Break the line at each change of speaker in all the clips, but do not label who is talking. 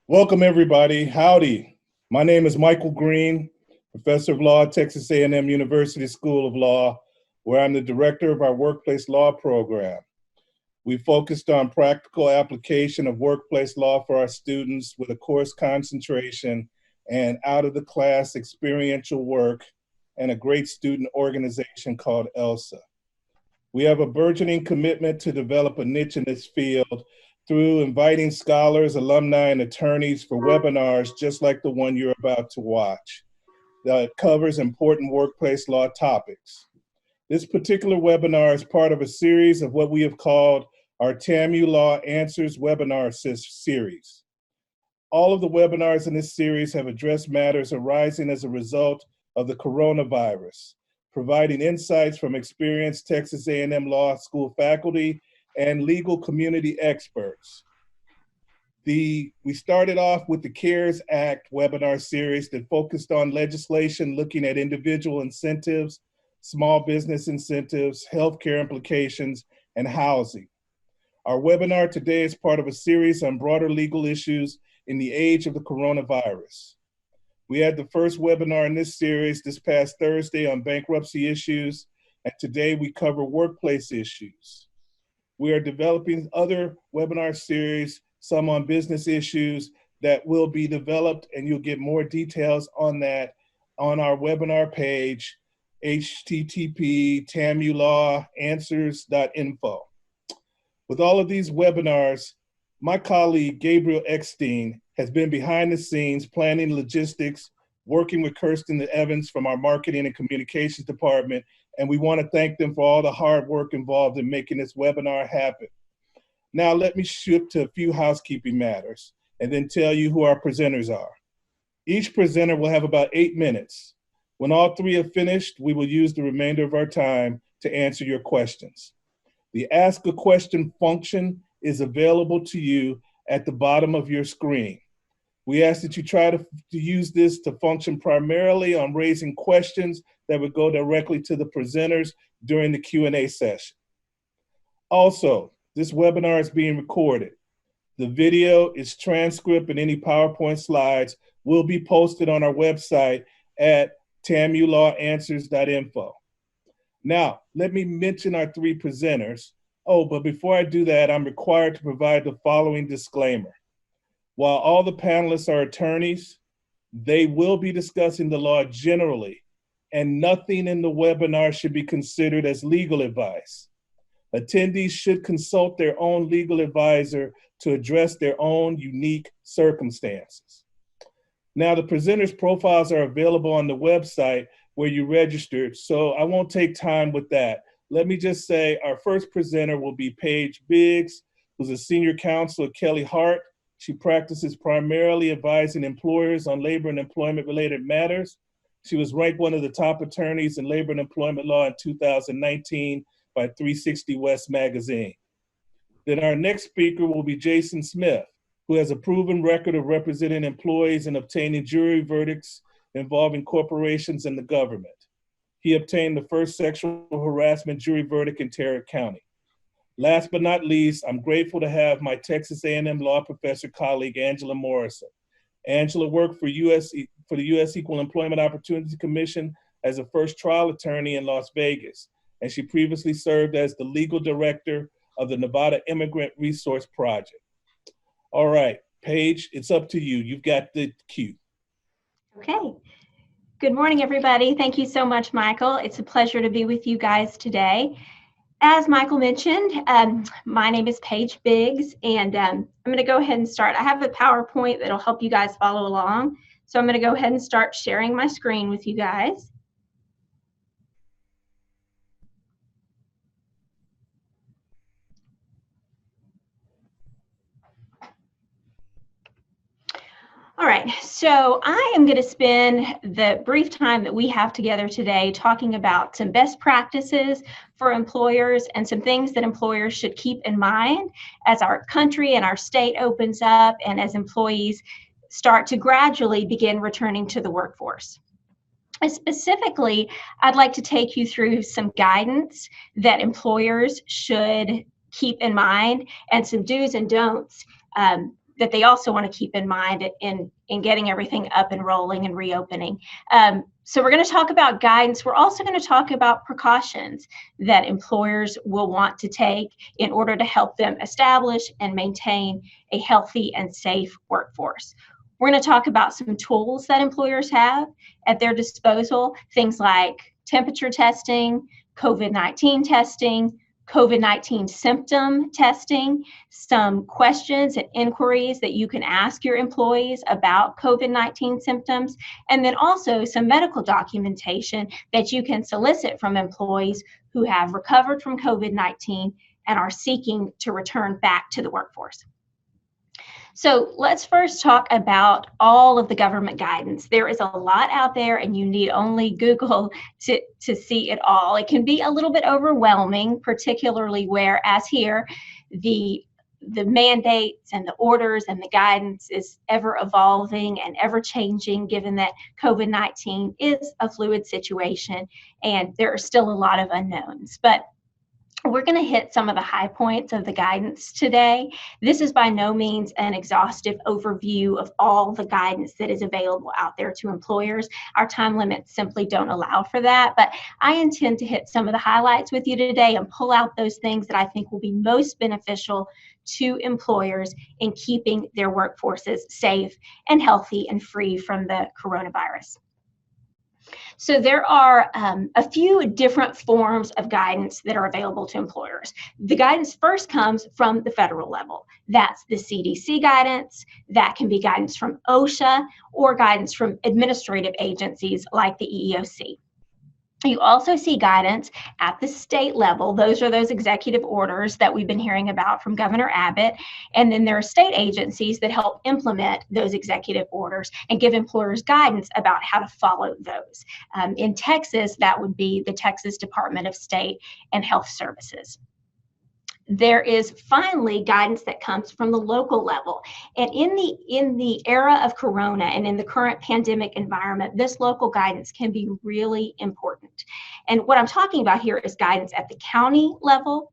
Welcome, everybody. Howdy. My name is Michael Green, professor of law at Texas A&M University School of Law, where I'm the director of our workplace law program. We focused on practical application of workplace law for our students with a course concentration and out-of-the-class experiential work and a great student organization called ELSA. We have a burgeoning commitment to develop a niche in this field through inviting scholars, alumni, and attorneys for webinars just like the one you're about to watch that covers important workplace law topics. This particular webinar is part of a series of what we have called our TAMU Law Answers webinar series. All of the webinars in this series have addressed matters arising as a result of the coronavirus, providing insights from experienced Texas A&M Law School faculty and legal community experts. We started off with the CARES Act webinar series that focused on legislation looking at individual incentives, small business incentives, healthcare implications, and housing. Our webinar today is part of a series on broader legal issues in the age of the coronavirus. We had the first webinar in this series this past Thursday on bankruptcy issues, and today we cover workplace issues. We are developing other webinar series, some on business issues that will be developed, and you'll get more details on that on our webinar page, http://tamulawanswers.info. With all of these webinars, my colleague Gabriel Eckstein has been behind the scenes planning logistics, working with Kirsten Evans from our marketing and communications department, and we want to thank them for all the hard work involved in making this webinar happen. Now let me shift to a few housekeeping matters and then tell you who our presenters are. Each presenter will have about 8 minutes. When all three have finished, we will use the remainder of our time to answer your questions. The Ask a Question function is available to you at the bottom of your screen. We ask that you try to use this to function primarily on raising questions that would go directly to the presenters during the Q&A session. Also, this webinar is being recorded. The video, its transcript, and any PowerPoint slides will be posted on our website at tamulawanswers.info. Now, let me mention our three presenters. Oh, but before I do that, I'm required to provide the following disclaimer. While all the panelists are attorneys, they will be discussing the law generally, and nothing in the webinar should be considered as legal advice. Attendees should consult their own legal advisor to address their own unique circumstances. Now, the presenters' profiles are available on the website where you registered, so I won't take time with that. Let me just say our first presenter will be Paige Biggs, who's a senior counsel at Kelly Hart. She practices primarily advising employers on labor and employment-related matters. She was ranked one of the top attorneys in labor and employment law in 2019 by 360 West magazine. Then our next speaker will be Jason Smith, who has a proven record of representing employees and obtaining jury verdicts involving corporations and the government. He obtained the first sexual harassment jury verdict in Tarrant County. Last but not least, I'm grateful to have my Texas A&M law professor colleague, Angela Morrison. Angela worked for the U.S. Equal Employment Opportunity Commission as a first trial attorney in Las Vegas, and she previously served as the legal director of the Nevada Immigrant Resource Project. All right, Paige, it's up to you. You've got the cue.
Okay. Good morning, everybody. Thank you so much, Michael. It's a pleasure to be with you guys today. As Michael mentioned, my name is Paige Biggs, and I'm going to go ahead and start. I have a PowerPoint that'll help you guys follow along. So I'm going to go ahead and start sharing my screen with you guys. All right, so I am going to spend the brief time that we have together today talking about some best practices for employers and some things that employers should keep in mind as our country and our state opens up and as employees start to gradually begin returning to the workforce. And specifically, I'd like to take you through some guidance that employers should keep in mind and some do's and don'ts that they also want to keep in mind in getting everything up and rolling and reopening. So we're going to talk about guidance. We're also going to talk about precautions that employers will want to take in order to help them establish and maintain a healthy and safe workforce. We're going to talk about some tools that employers have at their disposal, things like temperature testing, COVID-19 testing, COVID-19 symptom testing, some questions and inquiries that you can ask your employees about COVID-19 symptoms, and then also some medical documentation that you can solicit from employees who have recovered from COVID-19 and are seeking to return back to the workforce. So let's first talk about all of the government guidance. There is a lot out there, and you need only Google to see it all. It can be a little bit overwhelming, particularly where, as here, the mandates and the orders and the guidance is ever evolving and ever changing, given that COVID-19 is a fluid situation and there are still a lot of unknowns. But we're going to hit some of the high points of the guidance today. This is by no means an exhaustive overview of all the guidance that is available out there to employers. Our time limits simply don't allow for that, but I intend to hit some of the highlights with you today and pull out those things that I think will be most beneficial to employers in keeping their workforces safe and healthy and free from the coronavirus. So there are a few different forms of guidance that are available to employers. The guidance first comes from the federal level. That's the CDC guidance. That can be guidance from OSHA or guidance from administrative agencies like the EEOC. You also see guidance at the state level. Those are those executive orders that we've been hearing about from Governor Abbott. And then there are state agencies that help implement those executive orders and give employers guidance about how to follow those. In Texas, that would be the Texas Department of State and Health Services. There is finally guidance that comes from the local level. And in the era of Corona and in the current pandemic environment, this local guidance can be really important. And what I'm talking about here is guidance at the county level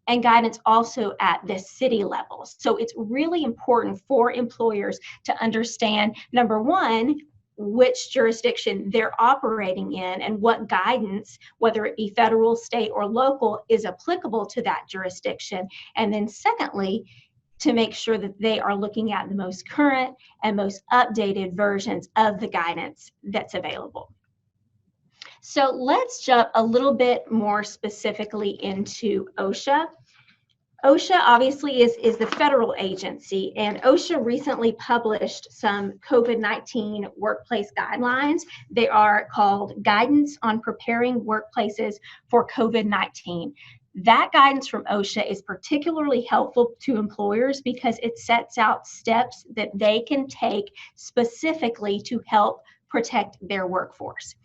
and guidance also at the city level. So it's really important for employers to understand, number one, which jurisdiction they're operating in and what guidance, whether it be federal, state, or local, is applicable to that jurisdiction. And then secondly, to make sure that they are looking at the most current and most updated versions of the guidance that's available. So let's jump a little bit more specifically into OSHA. OSHA obviously is the federal agency, and OSHA recently published some COVID-19 workplace guidelines. They are called Guidance on Preparing Workplaces for COVID-19. That guidance from OSHA is particularly helpful to employers because it sets out steps that they can take specifically to help protect their workforce.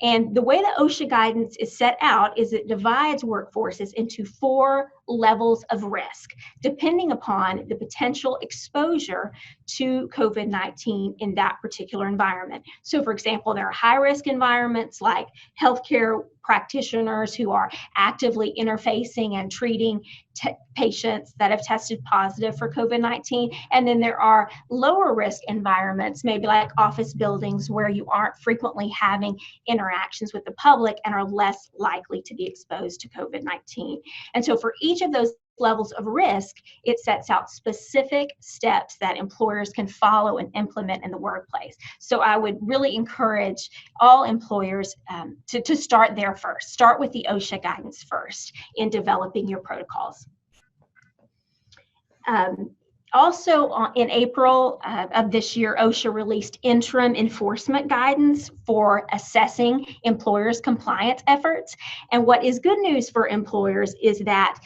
And the way the OSHA guidance is set out is it divides workforces into 4 levels of risk, depending upon the potential exposure to COVID-19 in that particular environment. So for example, there are high-risk environments like healthcare practitioners who are actively interfacing and treating patients that have tested positive for COVID-19. And then there are lower risk environments, maybe like office buildings where you aren't frequently having interactions with the public and are less likely to be exposed to COVID-19. And so for each of those levels of risk, it sets out specific steps that employers can follow and implement in the workplace. So I would really encourage all employers to start there first. Start with the OSHA guidance first in developing your protocols. Also, in April of this year, OSHA released interim enforcement guidance for assessing employers' compliance efforts. And what is good news for employers is that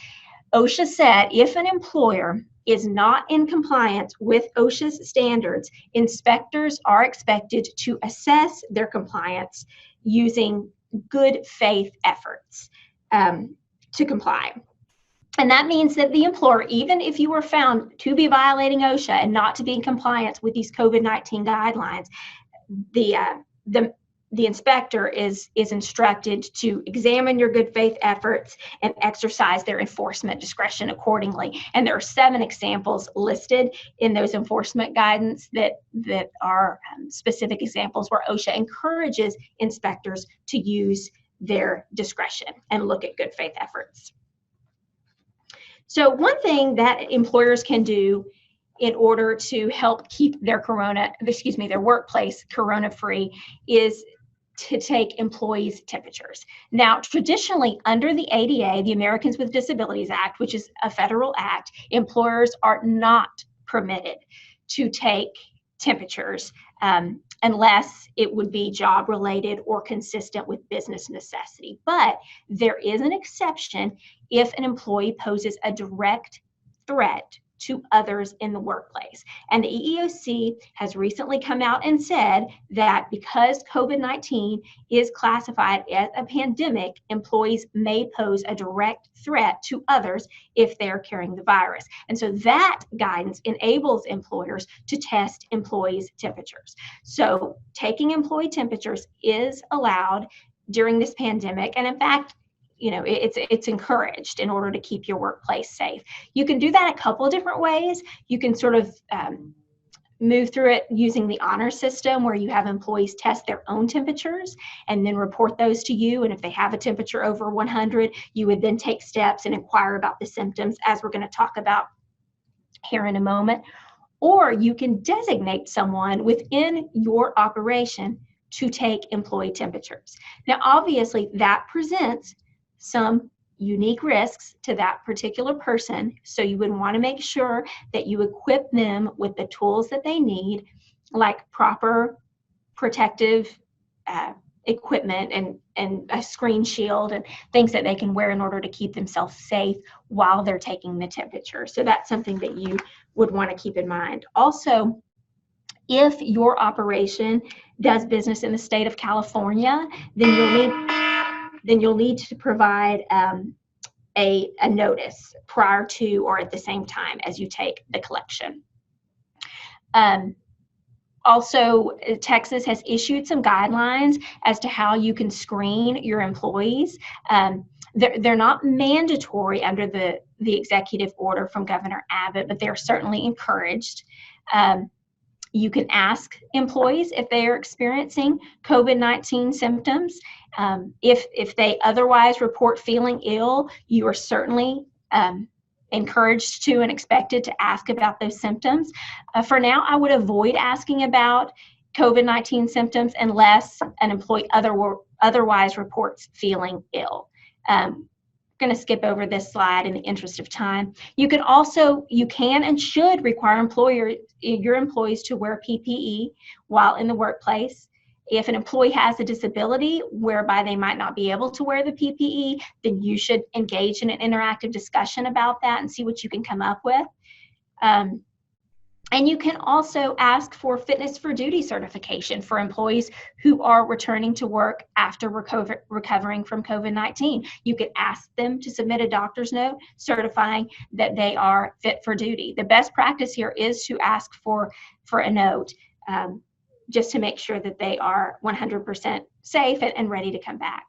OSHA said if an employer is not in compliance with OSHA's standards, inspectors are expected to assess their compliance using good faith efforts to comply. And that means that the employer, even if you were found to be violating OSHA and not to be in compliance with these COVID-19 guidelines, the the inspector is instructed to examine your good faith efforts and exercise their enforcement discretion accordingly. And there are 7 examples listed in those enforcement guidance that are specific examples where OSHA encourages inspectors to use their discretion and look at good faith efforts. So one thing that employers can do in order to help keep their workplace corona-free is to take employees' temperatures. Now, traditionally, under the ADA, the Americans with Disabilities Act, which is a federal act, employers are not permitted to take temperatures unless it would be job-related or consistent with business necessity. But there is an exception if an employee poses a direct threat to others in the workplace. And the EEOC has recently come out and said that because COVID-19 is classified as a pandemic, employees may pose a direct threat to others if they're carrying the virus. And so that guidance enables employers to test employees' temperatures. So taking employee temperatures is allowed during this pandemic. And in fact, it's encouraged in order to keep your workplace safe. You can do that a couple of different ways. You can sort of move through it using the honor system, where you have employees test their own temperatures and then report those to you. And if they have a temperature over 100, you would then take steps and inquire about the symptoms, as we're going to talk about here in a moment. Or you can designate someone within your operation to take employee temperatures. Now, obviously, that presents some unique risks to that particular person. So you would want to make sure that you equip them with the tools that they need, like proper protective equipment and a screen shield and things that they can wear in order to keep themselves safe while they're taking the temperature. So that's something that you would want to keep in mind. Also, if your operation does business in the state of California, then you'll need to provide a notice prior to or at the same time as you take the collection. Also, Texas has issued some guidelines as to how you can screen your employees. They're not mandatory under the executive order from Governor Abbott, but they're certainly encouraged. You can ask employees if they are experiencing COVID-19 symptoms. If they otherwise report feeling ill, you are certainly encouraged to and expected to ask about those symptoms. For now, I would avoid asking about COVID-19 symptoms unless an employee otherwise reports feeling ill. Going to skip over this slide in the interest of time. You can and should require your employees to wear PPE while in the workplace. If an employee has a disability whereby they might not be able to wear the PPE, then you should engage in an interactive discussion about that and see what you can come up with. And you can also ask for fitness for duty certification for employees who are returning to work after recovering from COVID-19. You could ask them to submit a doctor's note certifying that they are fit for duty. The best practice here is to ask for a note just to make sure that they are 100% safe and ready to come back.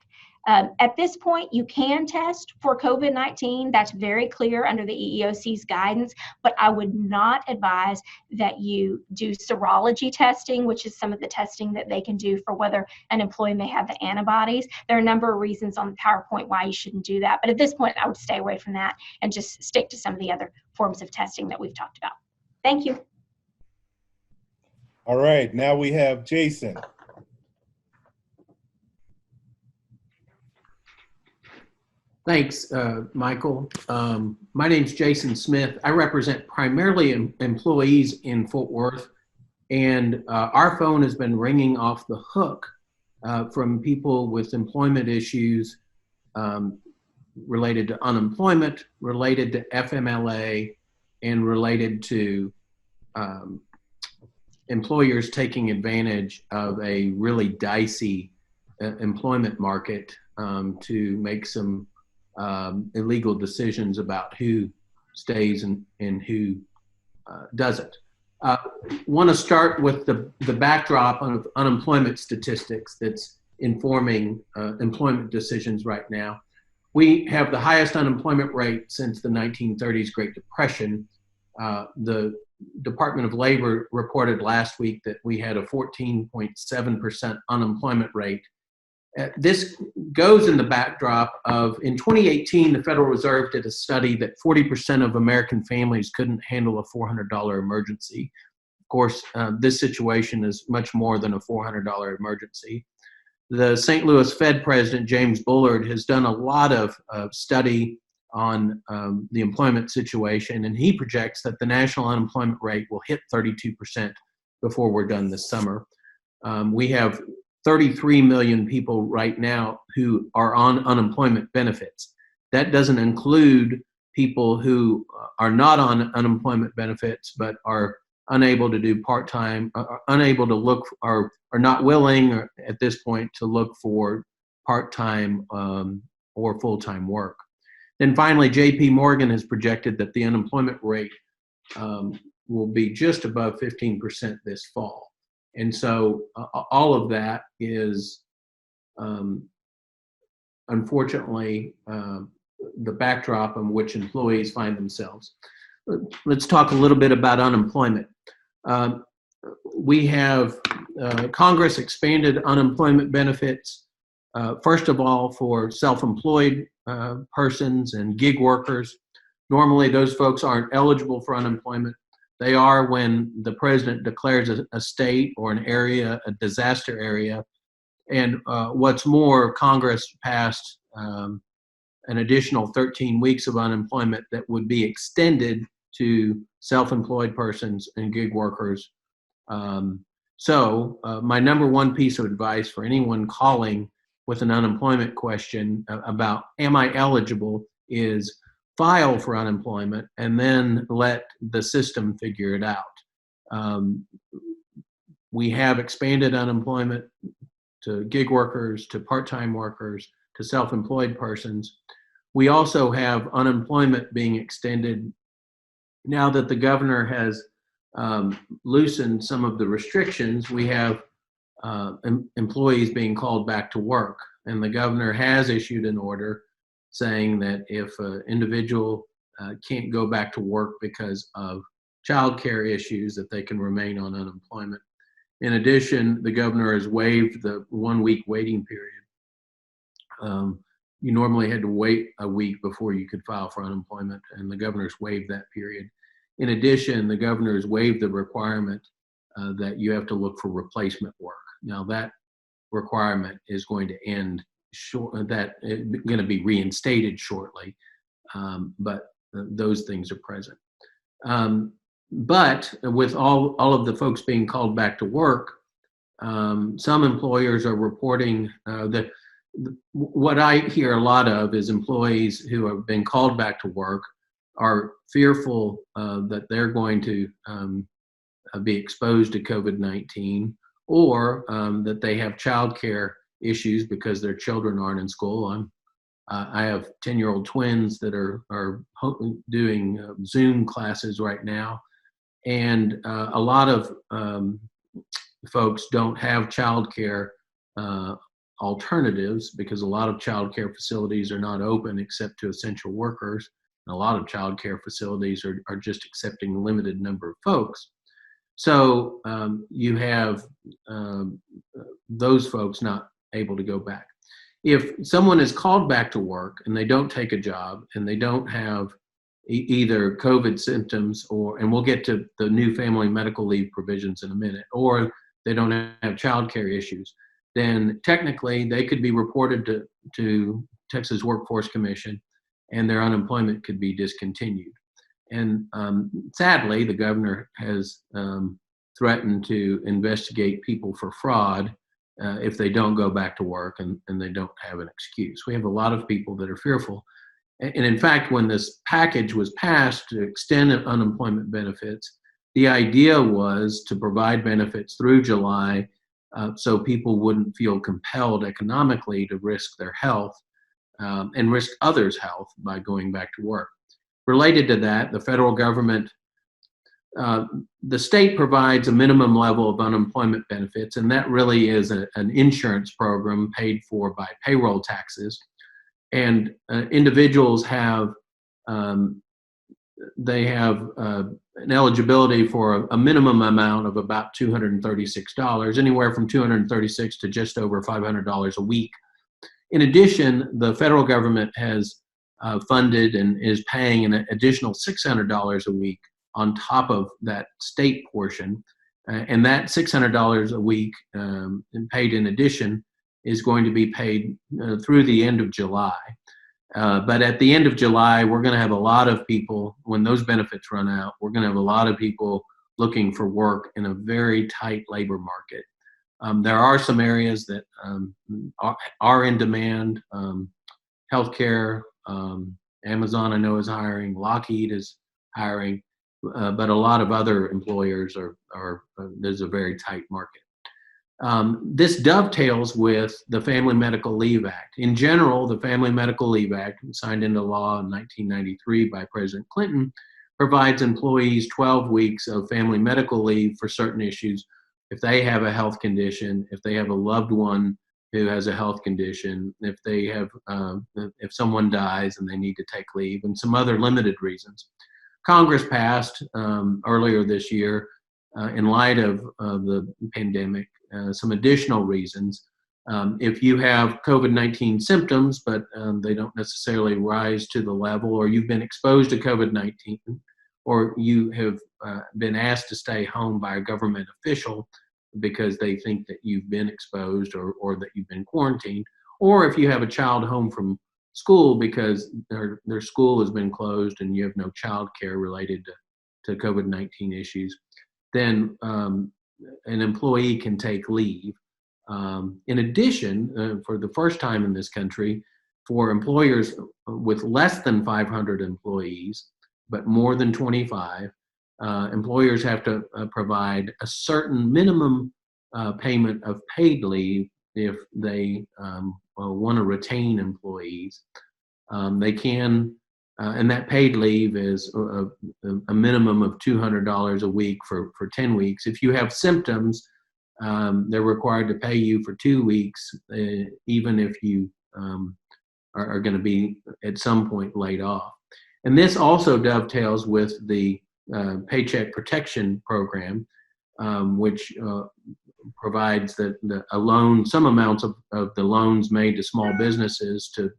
At this point, you can test for COVID-19. That's very clear under the EEOC's guidance, but I would not advise that you do serology testing, which is some of the testing that they can do for whether an employee may have the antibodies. There are a number of reasons on the PowerPoint why you shouldn't do that, but at this point, I would stay away from that and just stick to some of the other forms of testing that we've talked about. Thank you.
All right, now we have Jason.
Thanks, Michael. My name's Jason Smith. I represent primarily employees in Fort Worth, and our phone has been ringing off the hook from people with employment issues related to unemployment, related to FMLA, and related to employers taking advantage of a really dicey employment market to make some illegal decisions about who stays and who doesn't. Want to start with the backdrop of unemployment statistics that's informing employment decisions right now. We have the highest unemployment rate since the 1930s Great Depression. The Department of Labor reported last week that we had a 14.7% unemployment rate. This goes in the backdrop of, in 2018, the Federal Reserve did a study that 40% of American families couldn't handle a $400 emergency. Of course, this situation is much more than a $400 emergency. The St. Louis Fed President, James Bullard, has done a lot of study on the employment situation, and he projects that the national unemployment rate will hit 32% before we're done this summer. We have 33 million people right now who are on unemployment benefits. That doesn't include people who are not on unemployment benefits but are unable to do part-time, unable to look, or are not willing at this point to look for part-time or full-time work. Then finally, JP Morgan has projected that the unemployment rate will be just above 15% this fall. And so all of that is, unfortunately, the backdrop in which employees find themselves. Let's talk a little bit about unemployment. We have Congress expanded unemployment benefits, first of all, for self-employed persons and gig workers. Normally, those folks aren't eligible for unemployment. They are when the president declares a state or an area a disaster area. And what's more, Congress passed an additional 13 weeks of unemployment that would be extended to self-employed persons and gig workers. So my number one piece of advice for anyone calling with an unemployment question about, am I eligible, is file for unemployment and then let the system figure it out. We have expanded unemployment to gig workers, to part-time workers, to self-employed persons. We also have unemployment being extended now that the governor has loosened some of the restrictions. We have employees being called back to work, and the governor has issued an order saying that if an individual can't go back to work because of childcare issues, that they can remain on unemployment. In addition, the governor has waived the 1 week waiting period. You normally had to wait a week before you could file for unemployment, and the governor's waived that period. In addition, the governor has waived the requirement that you have to look for replacement work. Now that requirement is going to end going to be reinstated shortly, but those things are present. But with all of the folks being called back to work, some employers are reporting that what I hear a lot of is employees who have been called back to work are fearful that they're going to be exposed to COVID-19, or that they have childcare issues because their children aren't in school. I have 10-year-old twins that are doing Zoom classes right now, and a lot of folks don't have childcare alternatives because a lot of childcare facilities are not open except to essential workers. And a lot of childcare facilities are just accepting a limited number of folks. So you have those folks not able to go back. If someone is called back to work and they don't take a job and they don't have either COVID symptoms, and we'll get to the new family medical leave provisions in a minute, or they don't have childcare issues, then technically they could be reported to Texas Workforce Commission and their unemployment could be discontinued. And sadly, the governor has threatened to investigate people for fraud if they don't go back to work and they don't have an excuse. We have a lot of people that are fearful. And in fact, when this package was passed to extend unemployment benefits, the idea was to provide benefits through July so people wouldn't feel compelled economically to risk their health and risk others' health by going back to work. Related to that, the federal government the state provides a minimum level of unemployment benefits, and that really is an insurance program paid for by payroll taxes. And individuals have an eligibility for a minimum amount of about $236, anywhere from $236 to just over $500 a week. In addition, the federal government has funded and is paying an additional $600 a week on top of that state portion. And that $600 a week paid in addition is going to be paid through the end of July. But at the end of July, we're going to have a lot of people, when those benefits run out, we're going to have a lot of people looking for work in a very tight labor market. There are some areas that are in demand. Healthcare, Amazon I know is hiring, Lockheed is hiring, but a lot of other employers there's a very tight market. This dovetails with the Family Medical Leave Act. In general, the Family Medical Leave Act, signed into law in 1993 by President Clinton, provides employees 12 weeks of family medical leave for certain issues. If they have a health condition, if they have a loved one who has a health condition, if they have, if someone dies and they need to take leave, and some other limited reasons. Congress passed earlier this year, in light of the pandemic, some additional reasons. If you have COVID-19 symptoms, but they don't necessarily rise to the level, or you've been exposed to COVID-19, or you have been asked to stay home by a government official because they think that you've been exposed or that you've been quarantined, or if you have a child home from school because their school has been closed and you have no child care related to COVID-19 issues, then an employee can take leave. In addition, for the first time in this country, for employers with less than 500 employees, but more than 25, employers have to provide a certain minimum payment of paid leave if they want to retain employees. They can, and that paid leave is a minimum of $200 a week for 10 weeks. If you have symptoms, they're required to pay you for 2 weeks, even if you are going to be at some point laid off. And this also dovetails with the Paycheck Protection Program, which provides that some amounts of the loans made to small businesses to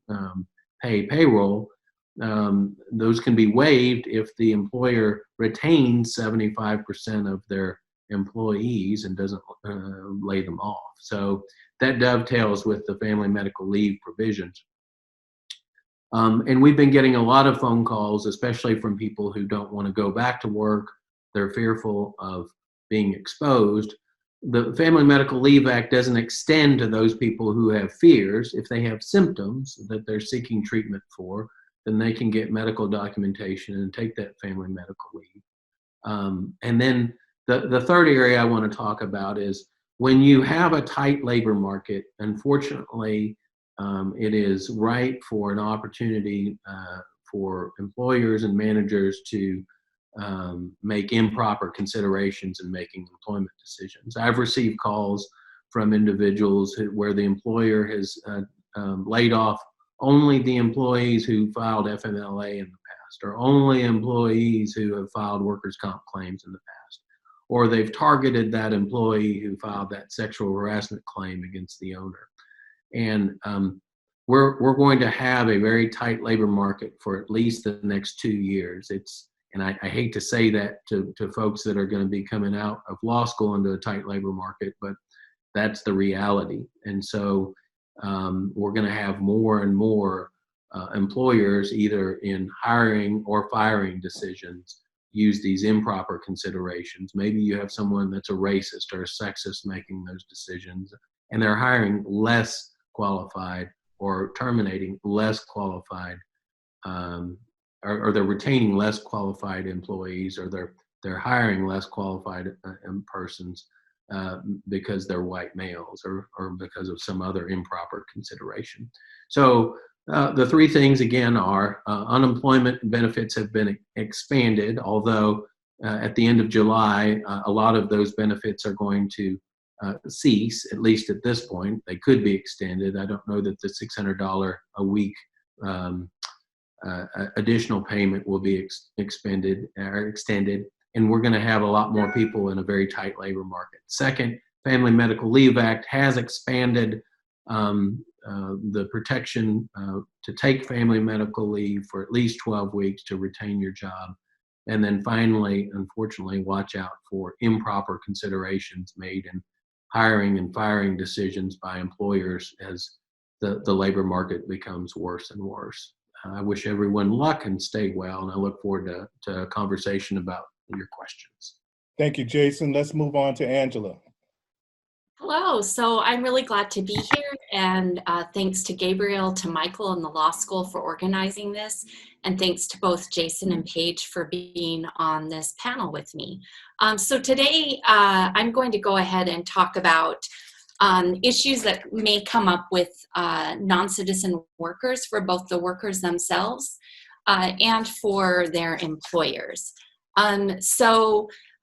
pay payroll, those can be waived if the employer retains 75% of their employees and doesn't lay them off. So that dovetails with the family medical leave provisions. And we've been getting a lot of phone calls, especially from people who don't want to go back to work. They're fearful of being exposed. The Family Medical Leave Act doesn't extend to those people who have fears. If they have symptoms that they're seeking treatment for, then they can get medical documentation and take that family medical leave. And then the third area I want to talk about is when you have a tight labor market, unfortunately, it is ripe for an opportunity for employers and managers to make improper considerations in making employment decisions. I've received calls from individuals where the employer has laid off only the employees who filed FMLA in the past, or only employees who have filed workers' comp claims in the past, or they've targeted that employee who filed that sexual harassment claim against the owner. And we're going to have a very tight labor market for at least the next 2 years. And I hate to say that to folks that are going to be coming out of law school into a tight labor market, but that's the reality. And so we're going to have more and more employers, either in hiring or firing decisions, use these improper considerations. Maybe you have someone that's a racist or a sexist making those decisions, and they're hiring less qualified or terminating less qualified, or they're retaining less qualified employees, or they're hiring less qualified persons because they're white males, or because of some other improper consideration. So the three things again are unemployment benefits have been expanded, although at the end of July, a lot of those benefits are going to cease, at least at this point. They could be extended. I don't know that the $600 a week additional payment will be extended, and we're going to have a lot more people in a very tight labor market. Second, Family Medical Leave Act has expanded the protection to take family medical leave for at least 12 weeks to retain your job. And then finally, unfortunately, watch out for improper considerations made in hiring and firing decisions by employers as the labor market becomes worse and worse. I wish everyone luck and stay well, and I look forward to a conversation about your questions.
Thank you, Jason. Let's move on to Angela.
Hello, so I'm really glad to be here, and thanks to Gabriel, to Michael and the law school for organizing this, and thanks to both Jason and Paige for being on this panel with me. So today I'm going to go ahead and talk about issues that may come up with non-citizen workers for both the workers themselves and for their employers.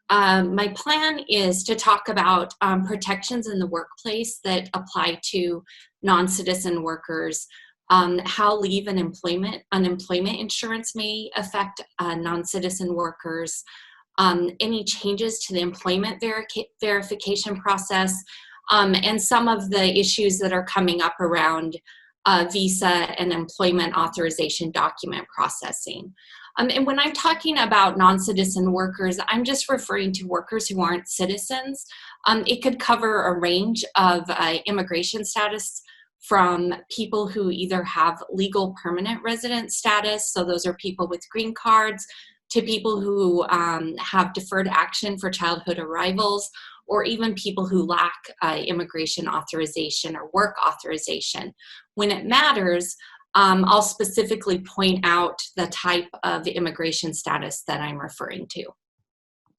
My plan is to talk about protections in the workplace that apply to non-citizen workers, how leave and unemployment insurance may affect non-citizen workers, any changes to the employment verification process, and some of the issues that are coming up around visa and employment authorization document processing. And when I'm talking about non-citizen workers, I'm just referring to workers who aren't citizens. It could cover a range of immigration status, from people who either have legal permanent resident status, so those are people with green cards, to people who have deferred action for childhood arrivals, or even people who lack immigration authorization or work authorization. When it matters, I'll specifically point out the type of immigration status that I'm referring to.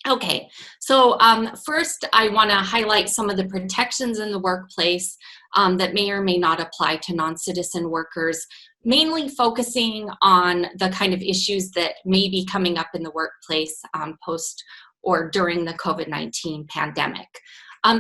Okay, so first I want to highlight some of the protections in the workplace that may or may not apply to non-citizen workers, mainly focusing on the kind of issues that may be coming up in the workplace post or during the COVID-19 pandemic.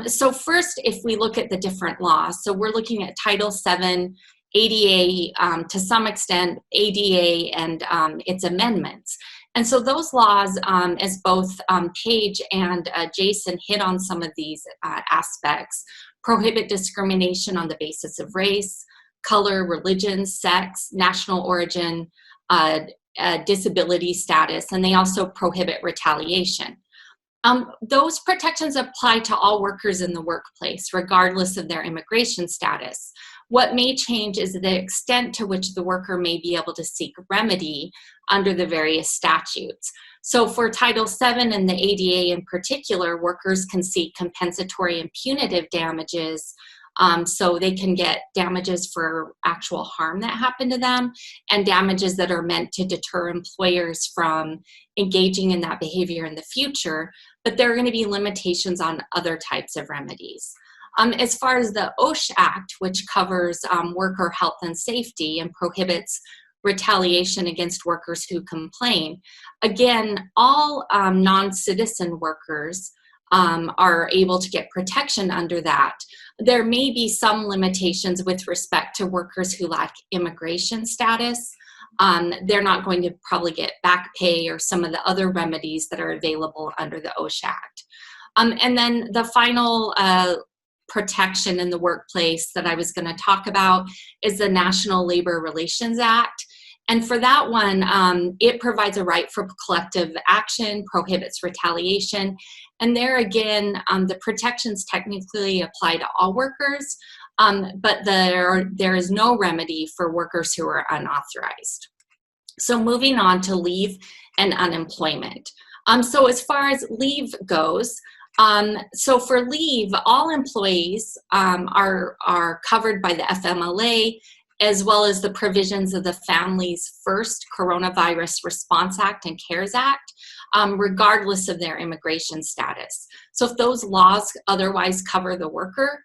So first, if we look at the different laws, so we're looking at Title VII, ADA, to some extent ADA and its amendments. And so those laws, as both Paige and Jason hit on some of these aspects, prohibit discrimination on the basis of race, color, religion, sex, national origin, disability status, and they also prohibit retaliation. Those protections apply to all workers in the workplace, regardless of their immigration status. What may change is the extent to which the worker may be able to seek remedy under the various statutes. So for Title VII and the ADA in particular, workers can seek compensatory and punitive damages, so they can get damages for actual harm that happened to them and damages that are meant to deter employers from engaging in that behavior in the future, but there are going to be limitations on other types of remedies. As far as the Osha Act, which covers worker health and safety and prohibits retaliation against workers who complain, again, all non-citizen workers are able to get protection under that. There may be some limitations with respect to workers who lack immigration status. They're not going to probably get back pay or some of the other remedies that are available under the Osha Act. And then the final protection in the workplace that I was going to talk about is the National Labor Relations Act. And for that one, it provides a right for collective action, prohibits retaliation. And there again, the protections technically apply to all workers, but there is no remedy for workers who are unauthorized. So moving on to leave and unemployment. So as far as leave goes, so for leave, all employees are covered by the FMLA, as well as the provisions of the Families First Coronavirus Response Act and CARES Act, regardless of their immigration status. So if those laws otherwise cover the worker,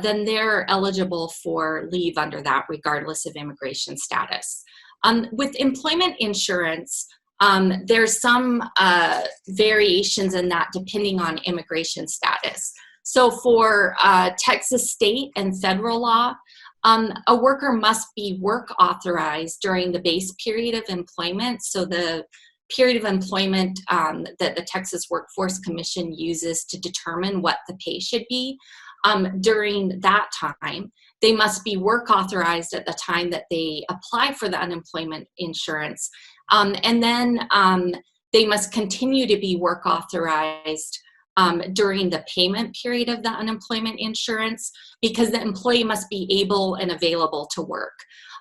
then they're eligible for leave under that, regardless of immigration status. With employment insurance, There's some variations in that depending on immigration status. So for Texas state and federal law, a worker must be work authorized during the base period of employment. So the period of employment that the Texas Workforce Commission uses to determine what the pay should be. During that time, they must be work authorized at the time that they apply for the unemployment insurance. And then they must continue to be work authorized during the payment period of the unemployment insurance, because the employee must be able and available to work.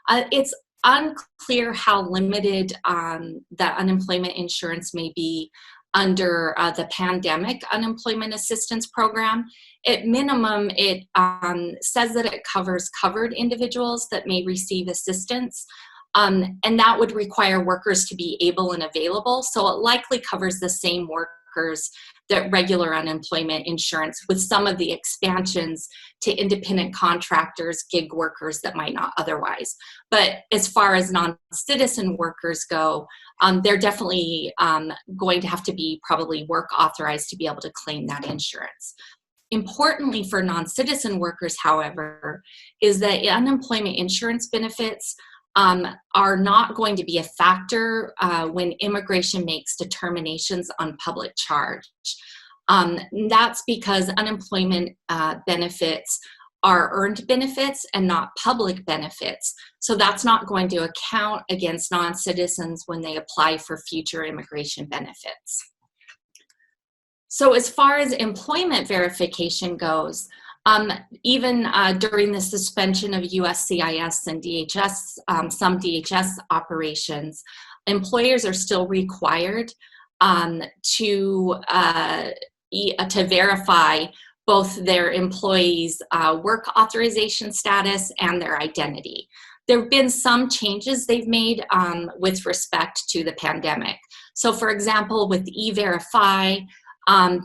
It's unclear how limited the unemployment insurance may be under the pandemic unemployment assistance program. At minimum, it says that it covers covered individuals that may receive assistance, and that would require workers to be able and available. So it likely covers the same workers that regular unemployment insurance, with some of the expansions to independent contractors, gig workers that might not otherwise. But as far as non-citizen workers go, they're definitely going to have to be probably work authorized to be able to claim that insurance. Importantly for non-citizen workers, however, is that unemployment insurance benefits are not going to be a factor when immigration makes determinations on public charge. That's because unemployment benefits are earned benefits and not public benefits. So that's not going to account against non-citizens when they apply for future immigration benefits. So as far as employment verification goes, even during the suspension of USCIS and DHS, some DHS operations, employers are still required to verify both their employees' work authorization status and their identity. There have been some changes they've made with respect to the pandemic. So for example, with E-Verify,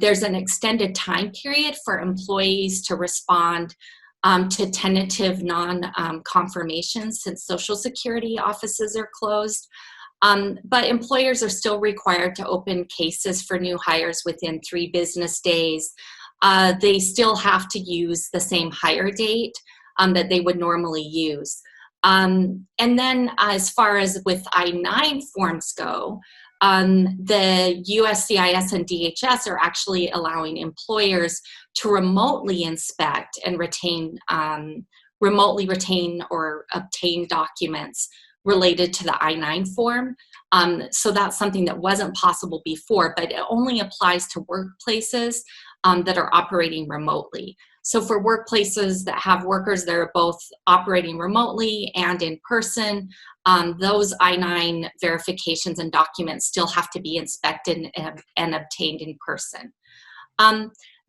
there's an extended time period for employees to respond to tentative non-confirmations since Social Security offices are closed. But employers are still required to open cases for new hires within 3 business days. They still have to use the same hire date that they would normally use. And then as far as with I-9 forms go, the USCIS and DHS are actually allowing employers to remotely inspect and remotely retain or obtain documents related to the I-9 form. So that's something that wasn't possible before, but it only applies to workplaces that are operating remotely. So for workplaces that have workers that are both operating remotely and in person, those I-9 verifications and documents still have to be inspected and obtained in person.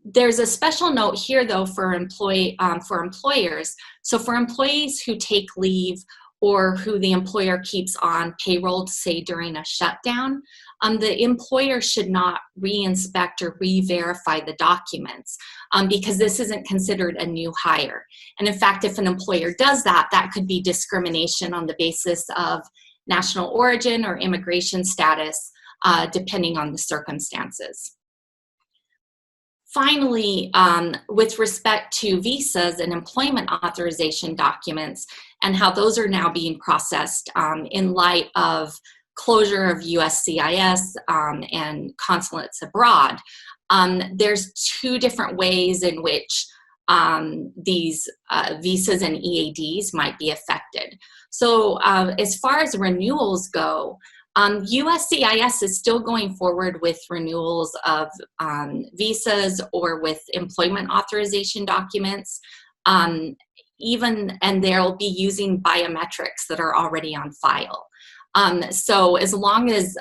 There's a special note here, though, for employers. So for employees who take leave or who the employer keeps on payroll, say during a shutdown, the employer should not re-inspect or re-verify the documents because this isn't considered a new hire. And in fact, if an employer does that, that could be discrimination on the basis of national origin or immigration status, depending on the circumstances. Finally, with respect to visas and employment authorization documents and how those are now being processed in light of closure of USCIS and consulates abroad, there's 2 different ways in which these visas and EADs might be affected. So as far as renewals go, USCIS is still going forward with renewals of visas or with employment authorization documents, and they'll be using biometrics that are already on file. So as long as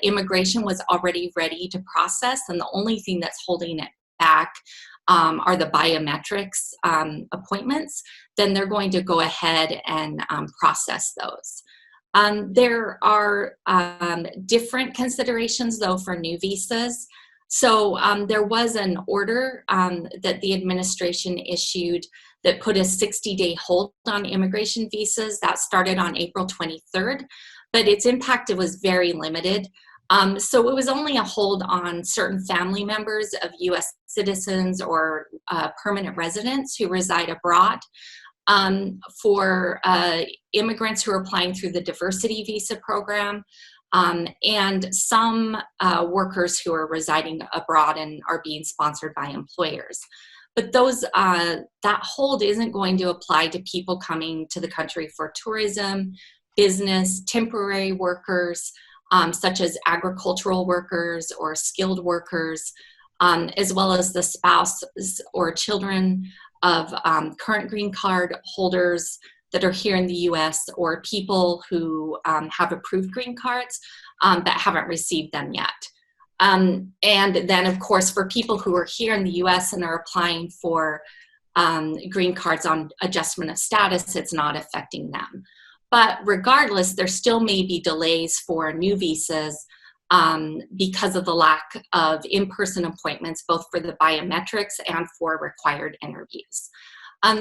immigration was already ready to process, and the only thing that's holding it back are the biometrics appointments, then they're going to go ahead and process those. There are different considerations, though, for new visas. So there was an order that the administration issued that put a 60-day hold on immigration visas. That started on April 23rd, but its impact was very limited. So it was only a hold on certain family members of U.S. citizens or permanent residents who reside abroad. For immigrants who are applying through the diversity visa program, and some workers who are residing abroad and are being sponsored by employers. But those that hold isn't going to apply to people coming to the country for tourism, business, temporary workers, such as agricultural workers or skilled workers, as well as the spouses or children of current green card holders that are here in the U.S. or people who have approved green cards that haven't received them yet. And then, of course, for people who are here in the U.S. and are applying for green cards on adjustment of status, it's not affecting them. But regardless, there still may be delays for new visas because of the lack of in-person appointments, both for the biometrics and for required interviews.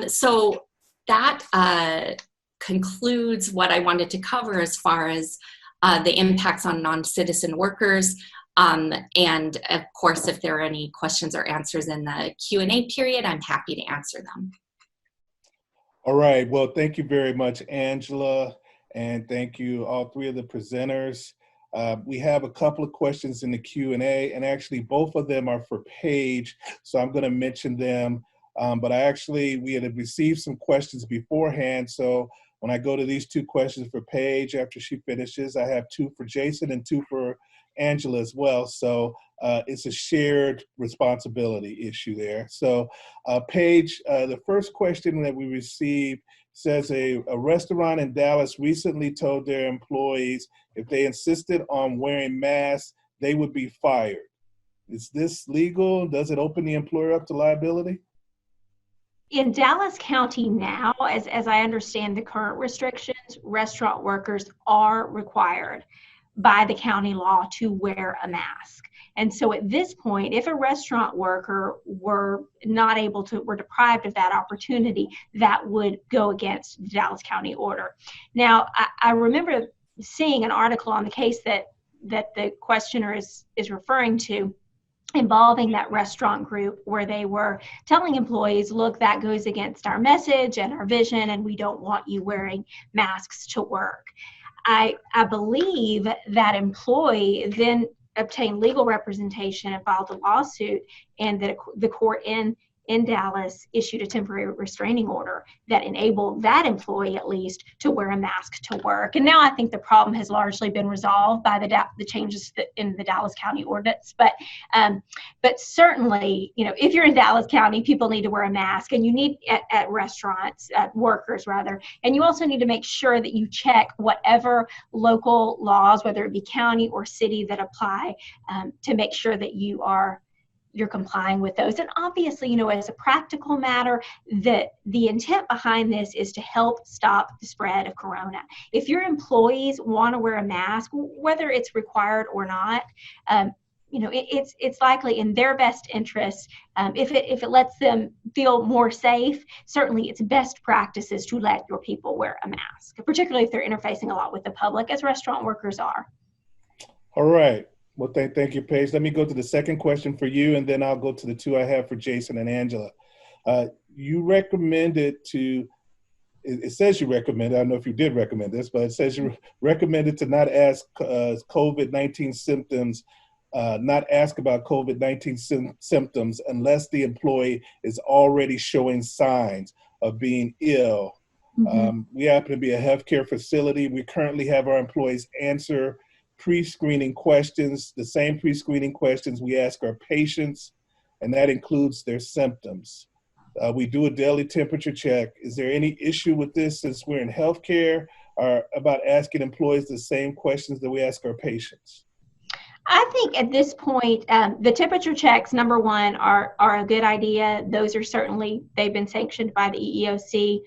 So that concludes what I wanted to cover as far as the impacts on non-citizen workers. And of course, if there are any questions or answers in the Q&A period, I'm happy to answer them.
All right, well, thank you very much, Angela, and thank you all three of the presenters. We have a couple of questions in the Q&A, and actually both of them are for Paige, so I'm going to mention them. But we had received some questions beforehand, so when I go to these two questions for Paige after she finishes, I have two for Jason and two for Angela as well. So it's a shared responsibility issue there. So Paige, the first question that we received says a restaurant in Dallas recently told their employees if they insisted on wearing masks, they would be fired. Is this legal? Does it open the employer up to liability?
In Dallas County now, as I understand the current restrictions, restaurant workers are required by the county law to wear a mask. And so at this point, if a restaurant worker were deprived of that opportunity, that would go against the Dallas County order. Now, I remember seeing an article on the case that the questioner is referring to, involving that restaurant group where they were telling employees, look, that goes against our message and our vision, and we don't want you wearing masks to work. I believe that employee then obtained legal representation and filed a lawsuit, and the court in Dallas issued a temporary restraining order that enabled that employee at least to wear a mask to work. And now I think the problem has largely been resolved by the changes in the Dallas County ordinance. But certainly, if you're in Dallas County, people need to wear a mask, and you need at restaurants, workers rather, and you also need to make sure that you check whatever local laws, whether it be county or city, that apply to make sure that you're complying with those. And obviously, as a practical matter, the intent behind this is to help stop the spread of corona. If your employees want to wear a mask, whether it's required or not, it's likely in their best interest. If it lets them feel more safe, certainly it's best practices to let your people wear a mask, particularly if they're interfacing a lot with the public, as restaurant workers are.
All right. Well, thank you, Paige. Let me go to the second question for you, and then I'll go to the two I have for Jason and Angela. You recommended it says you recommended, I don't know if you did recommend this, but it says you recommended to not ask COVID-19 symptoms, not ask about COVID-19 symptoms unless the employee is already showing signs of being ill. Mm-hmm. We happen to be a healthcare facility. We currently have our employees answer pre-screening questions, the same pre-screening questions we ask our patients, and that includes their symptoms. We do a daily temperature check. Is there any issue with this, since we're in healthcare, or about asking employees the same questions that we ask our patients?
I think at this point, the temperature checks, number one, are a good idea. Those are certainly, they've been sanctioned by the EEOC,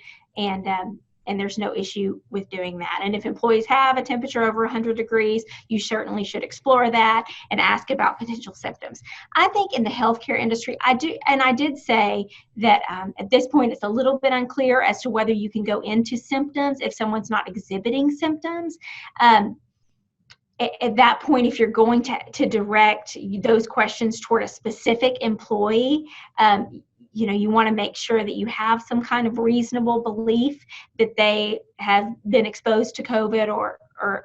and there's no issue with doing that. And if employees have a temperature over 100 degrees, you certainly should explore that and ask about potential symptoms. I think in the healthcare industry, I did say that at this point, it's a little bit unclear as to whether you can go into symptoms if someone's not exhibiting symptoms. at that point, if you're going to direct those questions toward a specific employee, you want to make sure that you have some kind of reasonable belief that they have been exposed to COVID or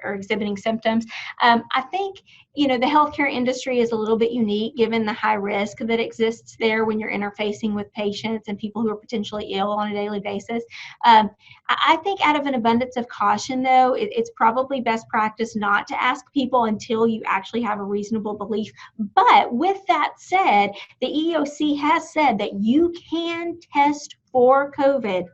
exhibiting symptoms. I think, the healthcare industry is a little bit unique given the high risk that exists there when you're interfacing with patients and people who are potentially ill on a daily basis. I think out of an abundance of caution, though, it's probably best practice not to ask people until you actually have a reasonable belief. But with that said, the EEOC has said that you can test for COVID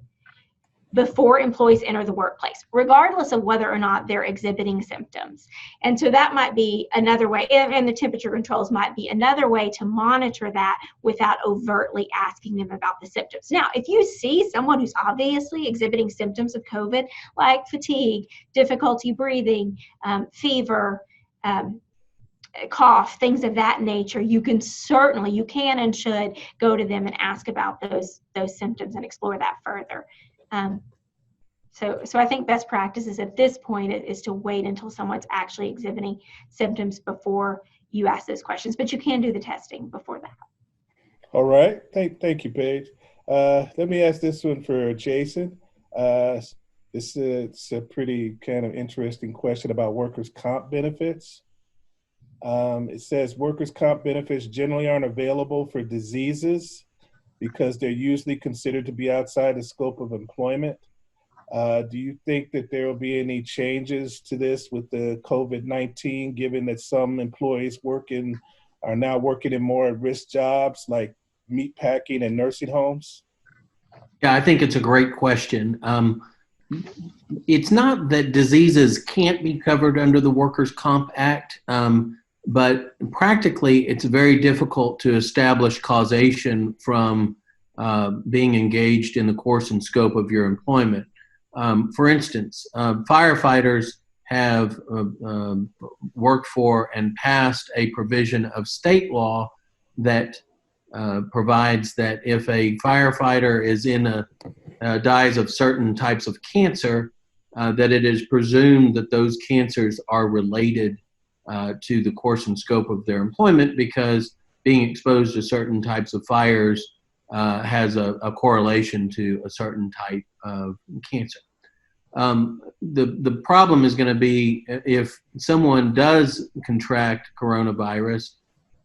before employees enter the workplace, regardless of whether or not they're exhibiting symptoms. And so that might be another way, and the temperature controls might be another way to monitor that without overtly asking them about the symptoms. Now, if you see someone who's obviously exhibiting symptoms of COVID, like fatigue, difficulty breathing, fever, cough, things of that nature, you can and should go to them and ask about those symptoms and explore that further. So I think best practices at this point is to wait until someone's actually exhibiting symptoms before you ask those questions, but you can do the testing before that.
All right. Thank you, Paige. Let me ask this one for Jason. This is a pretty kind of interesting question about workers' comp benefits. It says workers' comp benefits generally aren't available for diseases because they're usually considered to be outside the scope of employment. Do you think that there will be any changes to this with the COVID-19, given that some employees are now working in more at-risk jobs like meat packing and nursing homes?
Yeah, I think it's a great question. It's not that diseases can't be covered under the Workers' Comp Act, but practically it's very difficult to establish causation from being engaged in the course and scope of your employment. For instance, firefighters have worked for and passed a provision of state law that provides that if a firefighter is dies of certain types of cancer, that it is presumed that those cancers are related to the course and scope of their employment, because being exposed to certain types of fires has a correlation to a certain type of cancer. The problem is going to be if someone does contract coronavirus,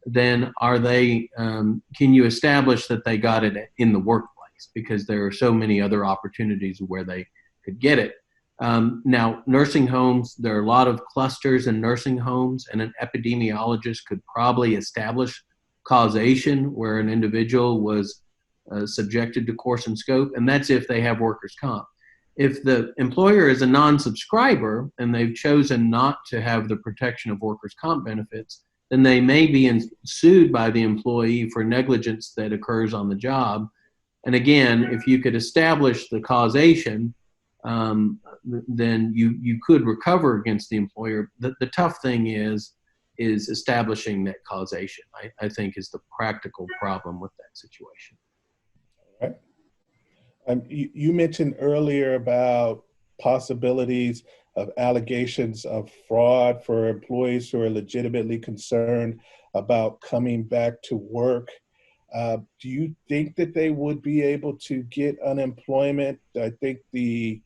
then can you establish that they got it in the workplace? Because there are so many other opportunities where they could get it. Now, nursing homes, there are a lot of clusters in nursing homes, and an epidemiologist could probably establish causation where an individual was subjected to course and scope, and that's if they have workers' comp. If the employer is a non-subscriber and they've chosen not to have the protection of workers' comp benefits, then they may be sued by the employee for negligence that occurs on the job. And again, if you could establish the causation, then you could recover against the employer. The tough thing is establishing that causation, I think, is the practical problem with that situation.
All right. You mentioned earlier about possibilities of allegations of fraud for employees who are legitimately concerned about coming back to work. Do you think that they would be able to get unemployment? I think the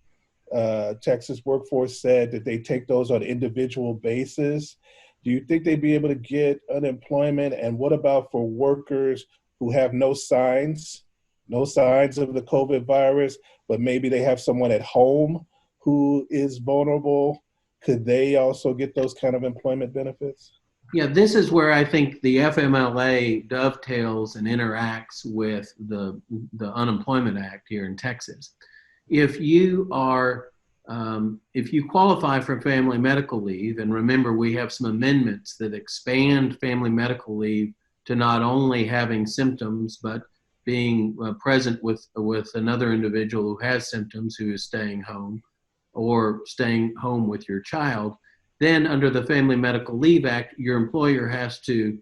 Texas workforce said that they take those on an individual basis. Do you think they'd be able to get unemployment? And what about for workers who have no signs of the COVID virus, but maybe they have someone at home who is vulnerable? Could they also get those kind of employment benefits?
Yeah, this is where I think the FMLA dovetails and interacts with the Unemployment Act here in Texas. If you qualify for family medical leave, and remember we have some amendments that expand family medical leave to not only having symptoms, but being present with another individual who has symptoms who is staying home, or staying home with your child, then under the Family Medical Leave Act, your employer has to,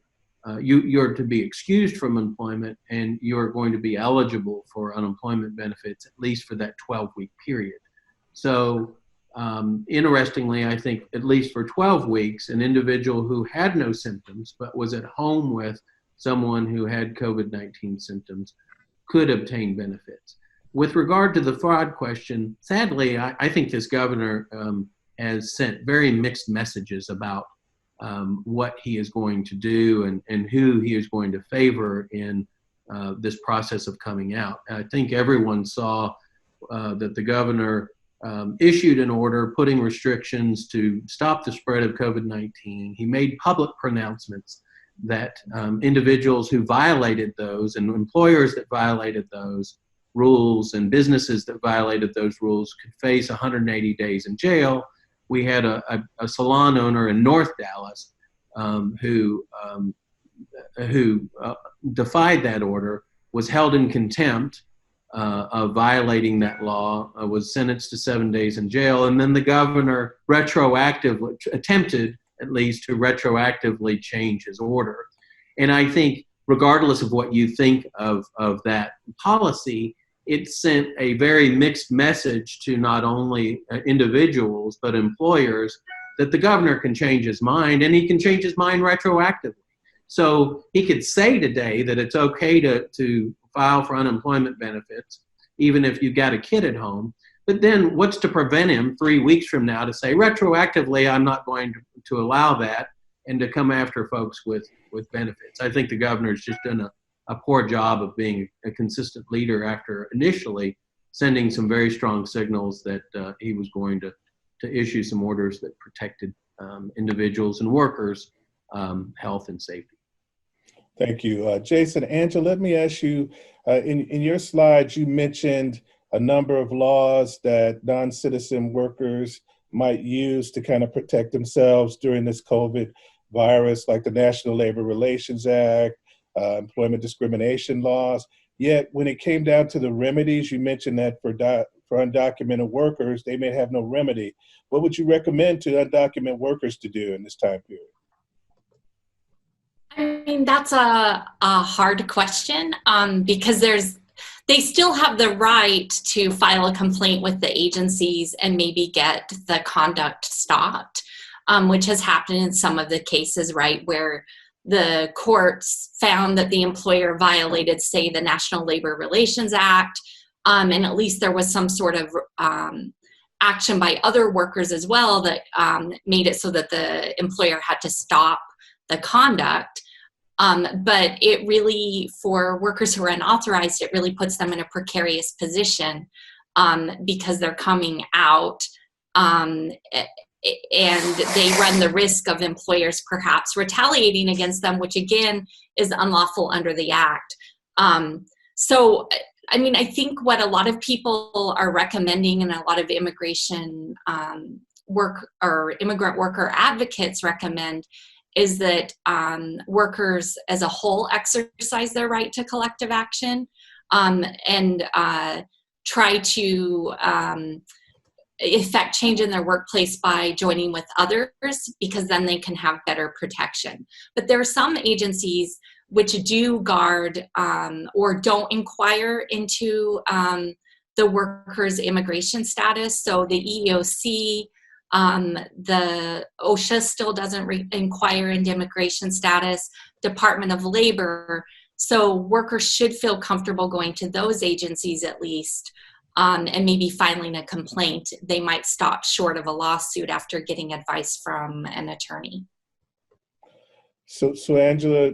you're to be excused from employment, and you're going to be eligible for unemployment benefits, at least for that 12-week period. So Interestingly, I think at least for 12 weeks, an individual who had no symptoms but was at home with someone who had COVID-19 symptoms could obtain benefits. With regard to the fraud question, sadly, I think this governor has sent very mixed messages about what he is going to do and who he is going to favor in this process of coming out. I think everyone saw that the governor issued an order putting restrictions to stop the spread of COVID-19. He made public pronouncements that individuals who violated those and employers that violated those rules and businesses that violated those rules could face 180 days in jail. We had a salon owner in North Dallas who defied that order, was held in contempt of violating that law, was sentenced to 7 days in jail, and then the governor retroactively attempted, at least, to retroactively change his order. And I think, regardless of what you think of that policy, it sent a very mixed message to not only individuals but employers that the governor can change his mind, and he can change his mind retroactively. So he could say today that it's okay to file for unemployment benefits, even if you've got a kid at home. But then what's to prevent him 3 weeks from now to say, retroactively, I'm not going to allow that, and to come after folks with benefits? I think the governor's just done a poor job of being a consistent leader after initially sending some very strong signals that he was going to issue some orders that protected individuals and workers' health and safety.
Thank you. Jason, Angela, let me ask you, in your slides, you mentioned a number of laws that non-citizen workers might use to kind of protect themselves during this COVID virus, like the National Labor Relations Act, employment discrimination laws. Yet when it came down to the remedies, you mentioned that for undocumented workers, they may have no remedy. What would you recommend to undocumented workers to do in this time period?
I mean, that's a hard question because they still have the right to file a complaint with the agencies and maybe get the conduct stopped, which has happened in some of the cases, right, where the courts found that the employer violated, say, the National Labor Relations Act, and at least there was some sort of action by other workers as well that made it so that the employer had to stop the conduct. But it really, for workers who are unauthorized, it really puts them in a precarious position because they're coming out and they run the risk of employers perhaps retaliating against them, which again is unlawful under the Act. So, I mean, I think what a lot of people are recommending and a lot of immigration immigrant worker advocates recommend is that workers as a whole exercise their right to collective action and try to effect change in their workplace by joining with others, because then they can have better protection. But there are some agencies which do guard or don't inquire into the workers' immigration status. So the EEOC, the Osha still doesn't inquire into immigration status, Department of Labor. So workers should feel comfortable going to those agencies at least, and maybe filing a complaint. They might stop short of a lawsuit after getting advice from an attorney.
So Angela,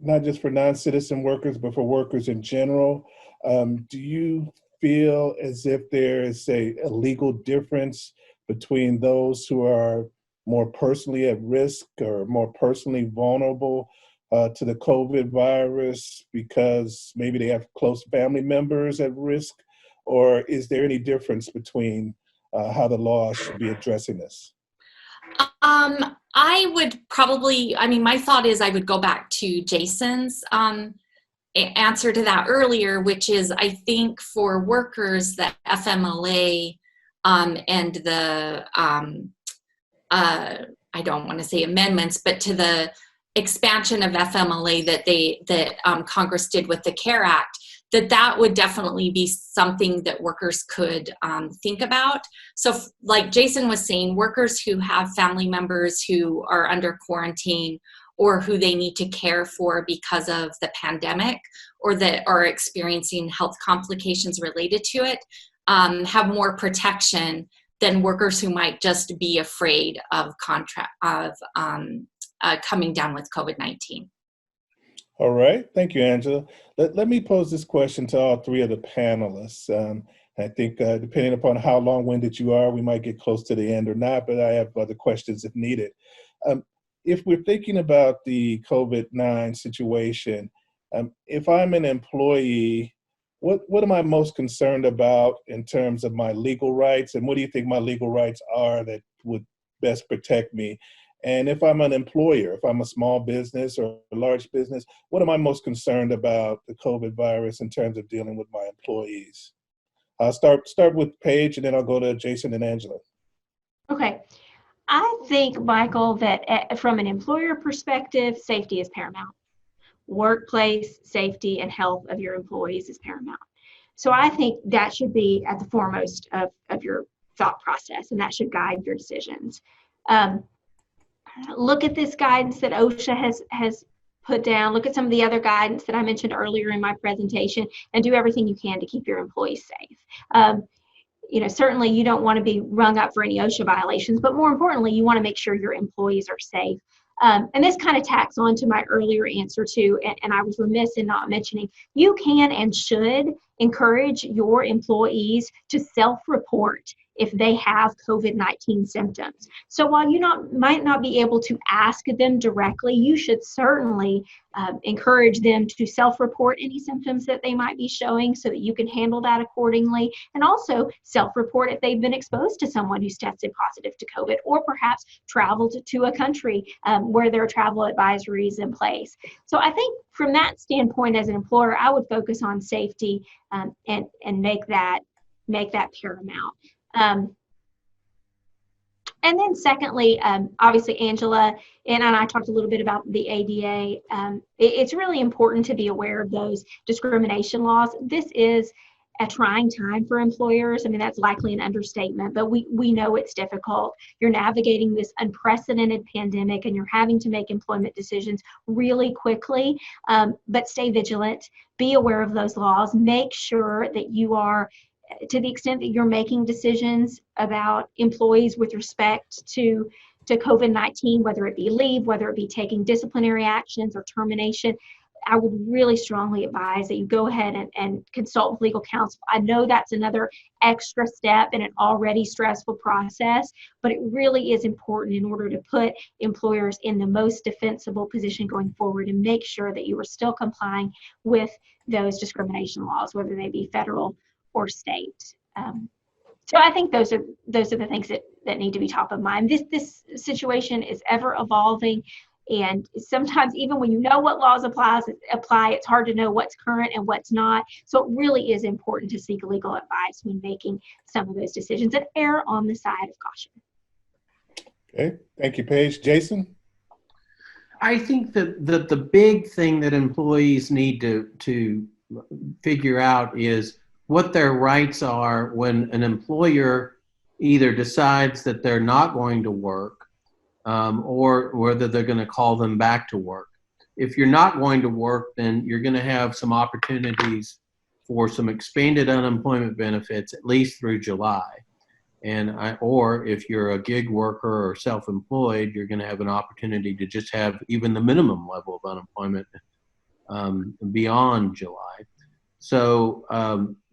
not just for non-citizen workers, but for workers in general, do you feel as if there is a legal difference between those who are more personally at risk or more personally vulnerable to the COVID virus because maybe they have close family members at risk? Or is there any difference between how the law should be addressing this?
I would probably, I mean, my thought is I would go back to Jason's answer to that earlier, which is I think for workers that FMLA and the, I don't want to say amendments, but to the expansion of FMLA that Congress did with the CARE Act, that would definitely be something that workers could think about. So like Jason was saying, workers who have family members who are under quarantine or who they need to care for because of the pandemic or that are experiencing health complications related to it, have more protection than workers who might just be afraid of coming down with COVID-19.
All right. Thank you, Angela. Let me pose this question to all three of the panelists. I think depending upon how long-winded you are, we might get close to the end or not, but I have other questions if needed. If we're thinking about the COVID-19 situation, if I'm an employee, what am I most concerned about in terms of my legal rights? And what do you think my legal rights are that would best protect me? And if I'm an employer, if I'm a small business or a large business, what am I most concerned about the COVID virus in terms of dealing with my employees? I'll start with Paige, and then I'll go to Jason and Angela.
Okay. I think, Michael, that from an employer perspective, safety is paramount. Workplace safety and health of your employees is paramount. So I think that should be at the foremost of your thought process, and that should guide your decisions. Look at this guidance that Osha has put down. Look at some of the other guidance that I mentioned earlier in my presentation, and do everything you can to keep your employees safe. Certainly you don't want to be rung up for any OSHA violations, but more importantly, you want to make sure your employees are safe. And this kind of tacks on to my earlier answer too, and I was remiss in not mentioning, you can and should encourage your employees to self-report if they have COVID-19 symptoms. So while you might not be able to ask them directly, you should certainly encourage them to self-report any symptoms that they might be showing so that you can handle that accordingly, and also self-report if they've been exposed to someone who's tested positive to COVID, or perhaps traveled to a country where there are travel advisories in place. So I think from that standpoint, as an employer, I would focus on safety and make that paramount. And then secondly, obviously Angela and I talked a little bit about the ADA. It's really important to be aware of those discrimination laws. This is a trying time for employers. I mean, that's likely an understatement, but we know it's difficult. You're navigating this unprecedented pandemic and you're having to make employment decisions really quickly, but stay vigilant, be aware of those laws, make sure that you are, to the extent that you're making decisions about employees with respect to COVID-19, whether it be leave, whether it be taking disciplinary actions or termination, I would really strongly advise that you go ahead and consult with legal counsel. I know that's another extra step in an already stressful process, but it really is important in order to put employers in the most defensible position going forward and make sure that you are still complying with those discrimination laws, whether they be federal or state. So I think those are the things that need to be top of mind. This situation is ever evolving, and sometimes even when you know what laws apply, it's hard to know what's current and what's not. So it really is important to seek legal advice when making some of those decisions and err on the side of caution.
Okay, thank you, Paige. Jason?
I think that the big thing that employees need to figure out is what their rights are when an employer either decides that they're not going to work or whether they're going to call them back to work. If you're not going to work, then you're going to have some opportunities for some expanded unemployment benefits, at least through July. Or if you're a gig worker or self-employed, you're going to have an opportunity to just have even the minimum level of unemployment beyond July. So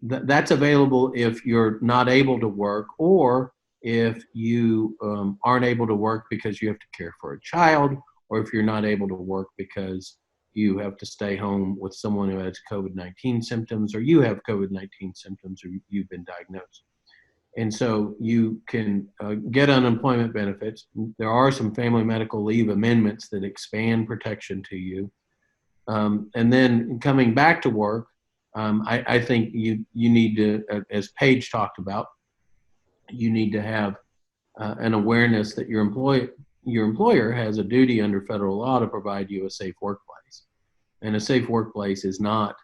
that's available if you're not able to work, or if you aren't able to work because you have to care for a child, or if you're not able to work because you have to stay home with someone who has COVID-19 symptoms, or you have COVID-19 symptoms, or you've been diagnosed. And so you can get unemployment benefits. There are some family medical leave amendments that expand protection to you. And then coming back to work, I think you need to, as Paige talked about, you need to have an awareness that your employer has a duty under federal law to provide you a safe workplace. And a safe workplace is not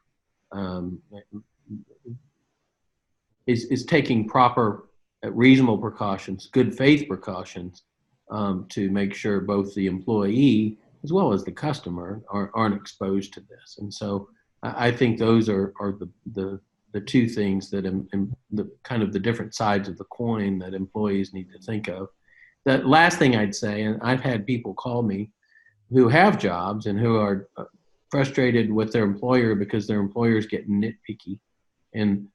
is taking proper, reasonable precautions, good faith precautions, to make sure both the employee as well as the customer aren't exposed to this. And so I think those are the two things that the kind of the different sides of the coin that employees need to think of. The last thing I'd say, and I've had people call me who have jobs and who are frustrated with their employer because their employers get nitpicky. And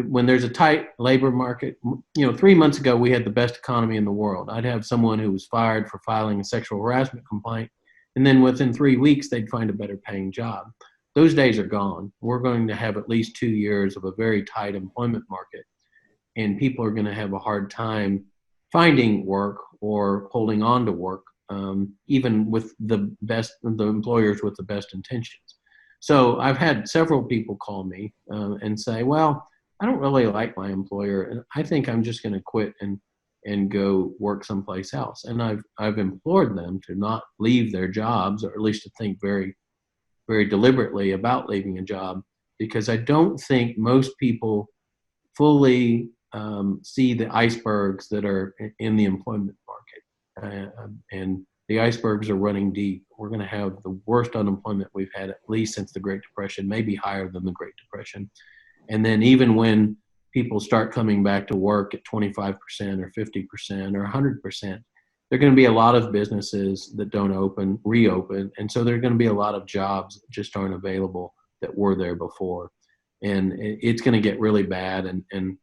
when there's a tight labor market, 3 months ago, we had the best economy in the world. I'd have someone who was fired for filing a sexual harassment complaint, and then within 3 weeks, they'd find a better paying job. Those days are gone. We're going to have at least 2 years of a very tight employment market, and people are going to have a hard time finding work or holding on to work, even with the employers with the best intentions. So I've had several people call me and say, well, I don't really like my employer, and I think I'm just going to quit and go work someplace else. And I've implored them to not leave their jobs, or at least to think very, very deliberately about leaving a job, because I don't think most people fully see the icebergs that are in the employment market. And the icebergs are running deep. We're going to have the worst unemployment we've had at least since the Great Depression, maybe higher than the Great Depression. And then even when people start coming back to work at 25% or 50% or 100%, there are going to be a lot of businesses that don't reopen. And so there are going to be a lot of jobs that just aren't available that were there before. And it's going to get really bad, and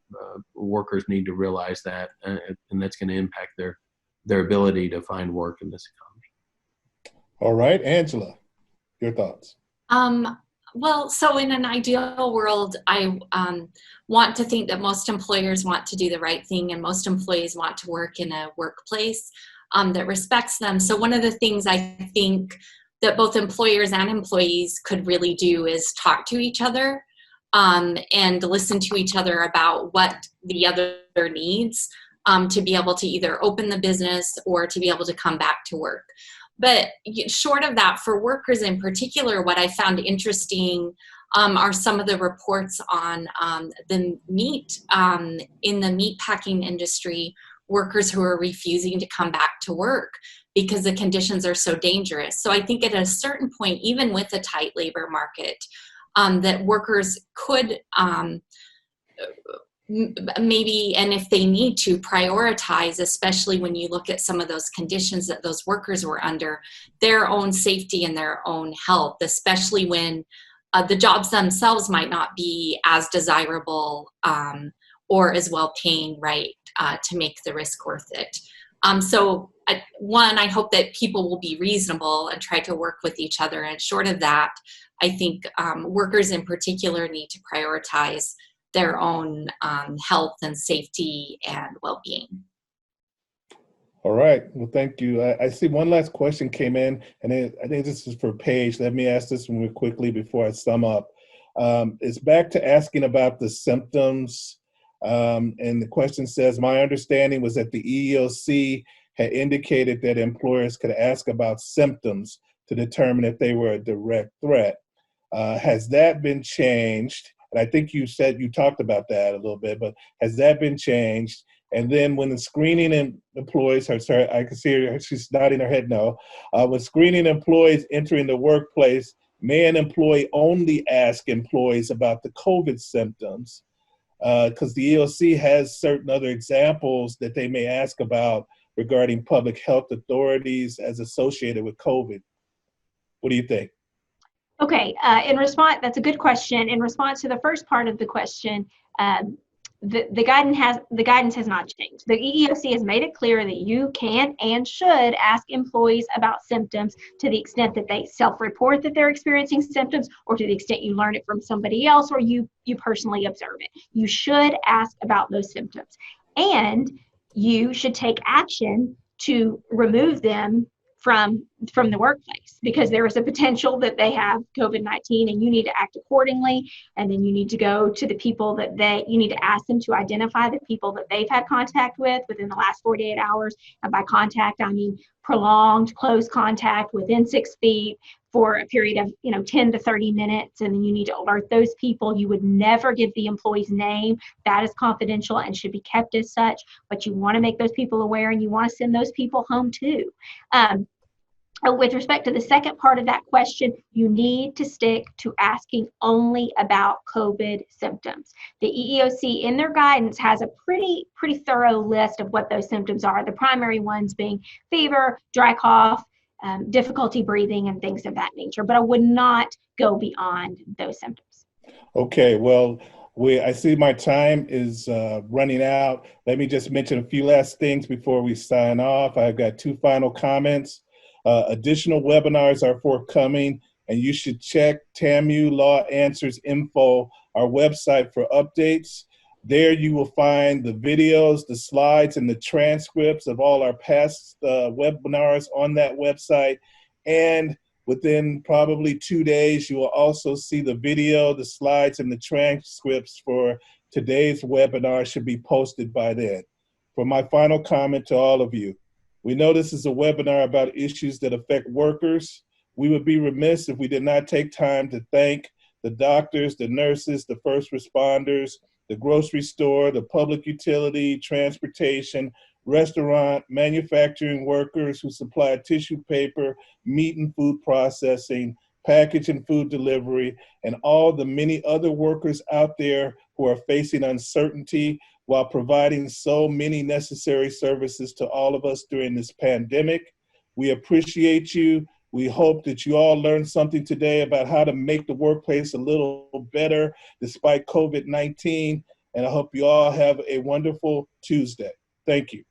workers need to realize that, and that's going to impact their ability to find work in this economy.
All right, Angela, your thoughts?
Well, so in an ideal world, I want to think that most employers want to do the right thing, and most employees want to work in a workplace that respects them. So one of the things I think that both employers and employees could really do is talk to each other and listen to each other about what the other needs to be able to either open the business or to be able to come back to work. But short of that, for workers in particular, what I found interesting are some of the reports on the meat, in the meat packing industry, workers who are refusing to come back to work because the conditions are so dangerous. So I think at a certain point, even with a tight labor market, that workers could maybe, and if they need to, prioritize, especially when you look at some of those conditions that those workers were under, their own safety and their own health, especially when the jobs themselves might not be as desirable or as well paying, right, to make the risk worth it. So I hope that people will be reasonable and try to work with each other. And short of that, I think workers in particular need to prioritize their own health and safety and well-being.
All right. Well, thank you. I see one last question came in, and I think this is for Paige. Let me ask this one real quickly before I sum up. It's back to asking about the symptoms. And the question says, my understanding was that the EEOC had indicated that employers could ask about symptoms to determine if they were a direct threat. Has that been changed? And I think you talked about that a little bit, but has that been changed? And then when the screening employees, I can see her, she's nodding her head no. When screening employees entering the workplace, may an employee only ask employees about the COVID symptoms? Because the EEOC has certain other examples that they may ask about regarding public health authorities as associated with COVID. What do you think?
Okay, in response, that's a good question. In response to the first part of the question, the guidance has not changed. The EEOC has made it clear that you can and should ask employees about symptoms to the extent that they self-report that they're experiencing symptoms, or to the extent you learn it from somebody else, or you personally observe it. You should ask about those symptoms, and you should take action to remove them from the workplace, because there is a potential that they have COVID-19, and you need to act accordingly. And then you need to go to the people you need to ask them to identify the people that they've had contact with within the last 48 hours. And by contact, I mean prolonged close contact within 6 feet for a period of 10 to 30 minutes, and then you need to alert those people. You would never give the employee's name. That is confidential and should be kept as such, but you want to make those people aware, and you want to send those people home too. With respect to the second part of that question, you need to stick to asking only about COVID symptoms. The EEOC in their guidance has a pretty thorough list of what those symptoms are, the primary ones being fever, dry cough, difficulty breathing, and things of that nature, but I would not go beyond those symptoms.
Okay, well, I see my time is running out. Let me just mention a few last things before we sign off. I've got 2 final comments. Additional webinars are forthcoming, and you should check TAMU Law Answers Info, our website, for updates. There you will find the videos, the slides, and the transcripts of all our past webinars on that website. And within probably 2 days, you will also see the video, the slides, and the transcripts for today's webinar should be posted by then. For my final comment to all of you, we know this is a webinar about issues that affect workers. We would be remiss if we did not take time to thank the doctors, the nurses, the first responders, the grocery store, the public utility, transportation, restaurant, manufacturing workers who supply tissue paper, meat and food processing, package and food delivery, and all the many other workers out there who are facing uncertainty while providing so many necessary services to all of us during this pandemic. We appreciate you. We hope that you all learned something today about how to make the workplace a little better despite COVID-19. And I hope you all have a wonderful Tuesday. Thank you.